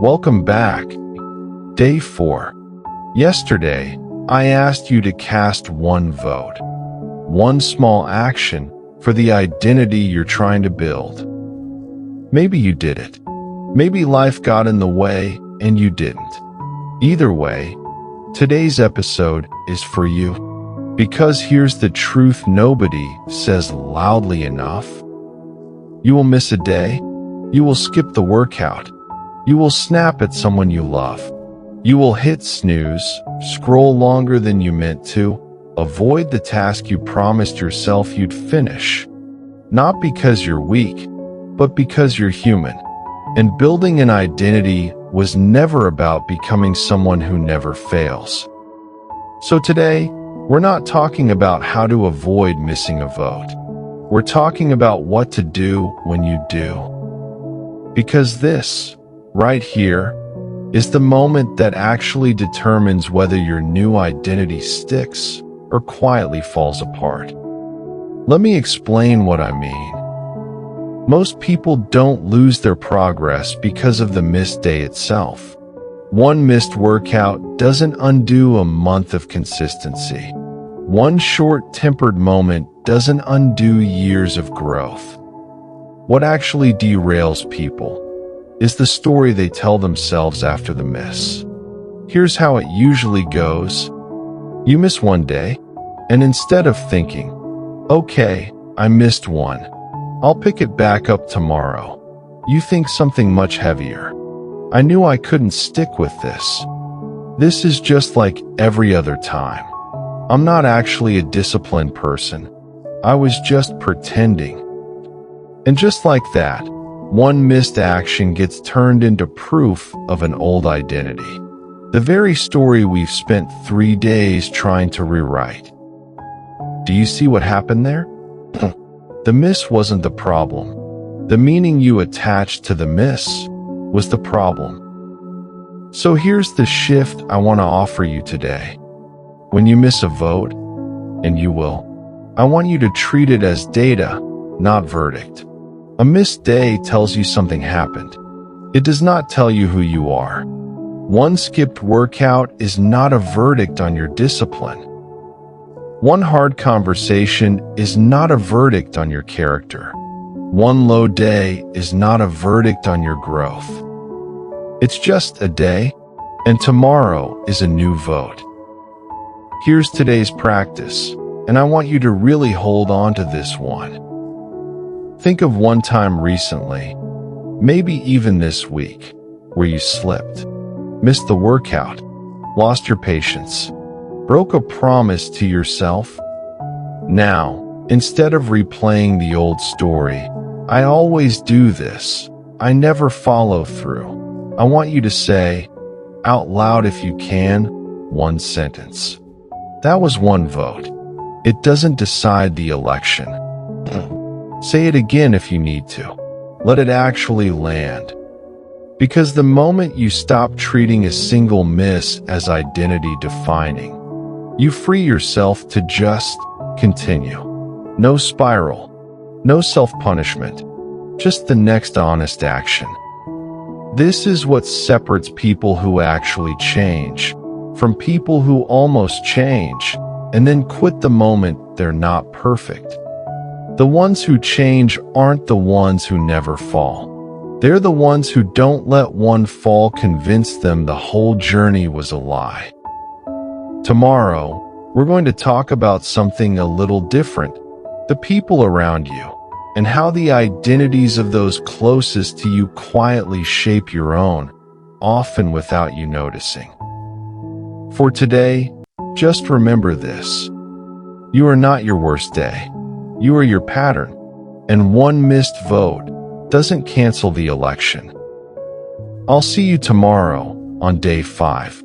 Welcome back. Day 4. Yesterday, I asked you to cast one vote, one small action for the identity you're trying to build. Maybe you did it. Maybe life got in the way and you didn't. Either way, today's episode is for you. Because here's the truth nobody says loudly enough. You will miss a day. You will skip the workout. You will snap at someone you love. You will hit snooze, scroll longer than you meant to, avoid the task you promised yourself you'd finish. Not because you're weak, but because you're human. And building an identity was never about becoming someone who never fails. So today, we're not talking about how to avoid missing a vote. We're talking about what to do when you do. Because this, right here, is the moment that actually determines whether your new identity sticks or quietly falls apart. Let me explain what I mean. Most people don't lose their progress because of the missed day itself. One missed workout doesn't undo a month of consistency. One short-tempered moment doesn't undo years of growth. What actually derails people is the story they tell themselves after the miss. Here's how it usually goes. You miss one day, and instead of thinking, okay, I missed one, I'll pick it back up tomorrow, you think something much heavier. I knew I couldn't stick with this. This is just like every other time. I'm not actually a disciplined person. I was just pretending. And just like that, one missed action gets turned into proof of an old identity. The very story we've spent 3 days trying to rewrite. Do you see what happened there? The miss wasn't the problem. The meaning you attached to the miss was the problem. So here's the shift I want to offer you today. When you miss a vote, and you will, I want you to treat it as data, not verdict. A missed day tells you something happened. It does not tell you who you are. One skipped workout is not a verdict on your discipline. One hard conversation is not a verdict on your character. One low day is not a verdict on your growth. It's just a day, and tomorrow is a new vote. Here's today's practice, and I want you to really hold on to this one. Think of one time recently, maybe even this week, where you slipped, missed the workout, lost your patience, broke a promise to yourself. Now, instead of replaying the old story, I always do this, I never follow through. I want you to say, out loud if you can, one sentence. That was one vote. It doesn't decide the election. Say it again if you need to. Let it actually land. Because the moment you stop treating a single miss as identity defining, you free yourself to just continue. No spiral, no self-punishment, just the next honest action. This is what separates people who actually change from people who almost change and then quit the moment they're not perfect. The ones who change aren't the ones who never fall. They're the ones who don't let one fall convince them the whole journey was a lie. Tomorrow, we're going to talk about something a little different, the people around you, and how the identities of those closest to you quietly shape your own, often without you noticing. For today, just remember this. You are not your worst day. You are your pattern, and one missed vote doesn't cancel the election. I'll see you tomorrow on day 5.